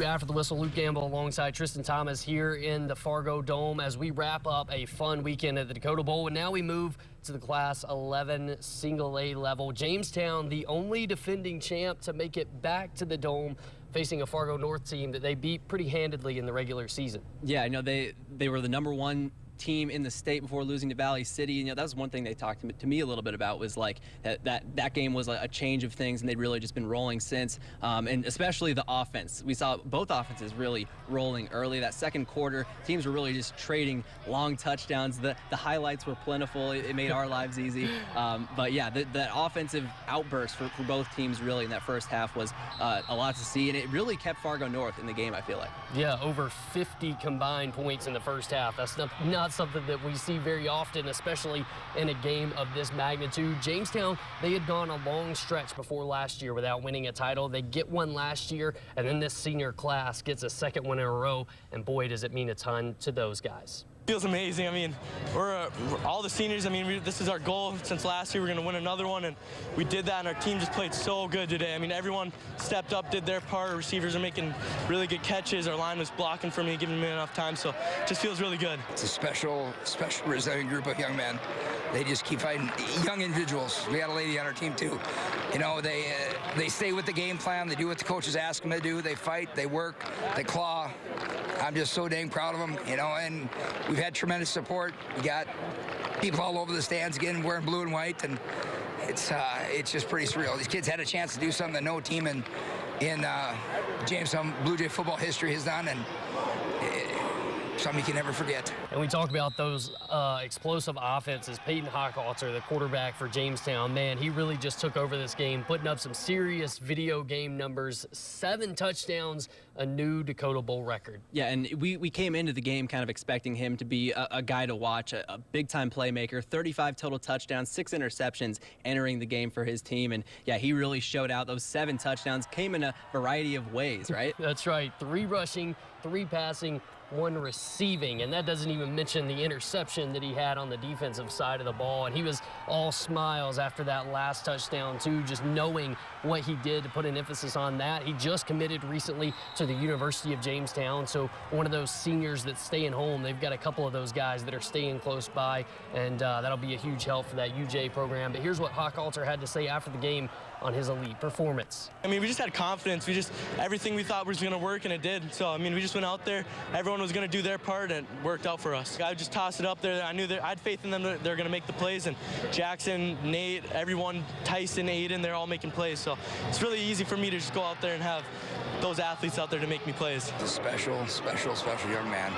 After the whistle, Luke Gamble alongside Tristan Thomas here in the Fargo Dome as we wrap up a fun weekend at the Dakota Bowl. And now we move to the Class 11 Single A level. Jamestown, the only defending champ to make it back to the Dome, facing a Fargo North team that they beat pretty handedly in the regular season. Yeah, I know they were the #1 team in the state before losing to Valley City. You know, that was one thing they talked to me a little bit about, was like that game was a change of things, and they'd really just been rolling since, and especially the offense. We saw both offenses really rolling early. That second quarter, teams were really just trading long touchdowns. The highlights were plentiful. It made our lives easy. But yeah, that offensive outburst for both teams really in that first half was a lot to see, and it really kept Fargo North in the game, I feel like. Yeah, over 50 combined points in the first half. That's not something that we see very often, especially in a game of this magnitude. Jamestown, they had gone a long stretch before last year without winning a title. They get one last year, and then this senior class gets a second one in a row, and boy, does it mean a ton to those guys. Feels amazing. I mean, we're all the seniors. I mean, this is our goal since last year. We're going to win another one, and we did that, and our team just played so good today. I mean, everyone stepped up, did their part. Our receivers are making really good catches. Our line was blocking for me, giving me enough time, so it just feels really good. It's a special resilient group of young men. They just keep fighting. Young individuals. We had a lady on our team too. You know, they stay with the game plan. They do what the coaches ask them to do. They fight. They work. They claw. I'm just so dang proud of them. You know, and we've had tremendous support. We got people all over the stands again wearing blue and white, and it's just pretty surreal. These kids had a chance to do something that no team in Jamestown Blue Jay football history has done, and something you can never forget. And we talk about those explosive offenses. Peyton Hochhalter, the quarterback for Jamestown, man, he really just took over this game, putting up some serious video game numbers. 7 touchdowns, a new Dakota Bowl record. Yeah, and we came into the game kind of expecting him to be a guy to watch, a big-time playmaker. 35 total touchdowns, 6 interceptions entering the game for his team. And yeah, he really showed out. Those 7 touchdowns came in a variety of ways, right? That's right. 3 rushing, 3 passing, 1 receiving, and that doesn't even mention the interception that he had on the defensive side of the ball. And he was all smiles after that last touchdown too, just knowing what he did to put an emphasis on that. He just committed recently to the University of Jamestown, so one of those seniors that's staying home. They've got a couple of those guys that are staying close by, and that'll be a huge help for that UJ program. But here's what Hochhalter had to say after the game on his elite performance. I mean, we just had confidence. Everything we thought was going to work, and it did. So, I mean, we just went out there. Everyone was going to do their part, and it worked out for us. I would just toss it up there. I knew that I had faith in them that they're going to make the plays, and Jackson, Nate, everyone, Tyson, Aiden, they're all making plays. So it's really easy for me to just go out there and have those athletes out there to make me plays. He's a special young man.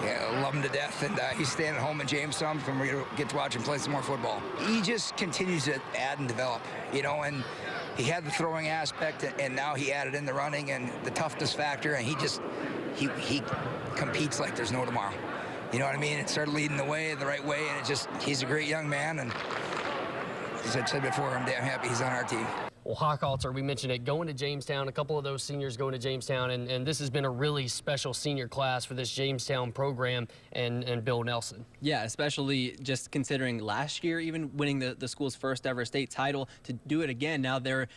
Yeah, I love him to death, and he's staying at home in Jamestown, and we're going to get to watch him play some more football. He just continues to add and develop, you know, and he had the throwing aspect, and now he added in the running and the toughness factor, and he competes like there's no tomorrow. You know what I mean? It started leading the way, the right way, and he's a great young man, and as I said before, I'm damn happy he's on our team. Well, Hochhalter, we mentioned it, going to Jamestown, a couple of those seniors going to Jamestown, and this has been a really special senior class for this Jamestown program and Bill Nelson. Yeah, especially just considering last year, even winning the school's first ever state title, to do it again. Now they're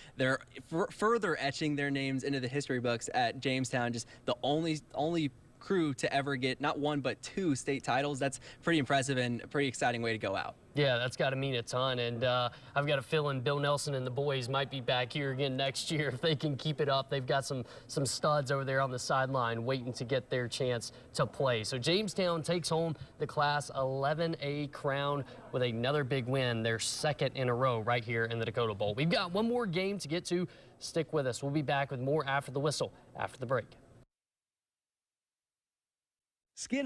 further etching their names into the history books at Jamestown, just the only crew to ever get not 1 but 2 state titles. That's pretty impressive and a pretty exciting way to go out. Yeah, that's got to mean a ton, and I've got a feeling Bill Nelson and the boys might be back here again next year if they can keep it up. They've got some studs over there on the sideline waiting to get their chance to play. So Jamestown takes home the Class 11A crown with another big win, their 2nd in a row right here in the Dakota Bowl. We've got one more game to get to. Stick with us. We'll be back with more after the whistle, after the break.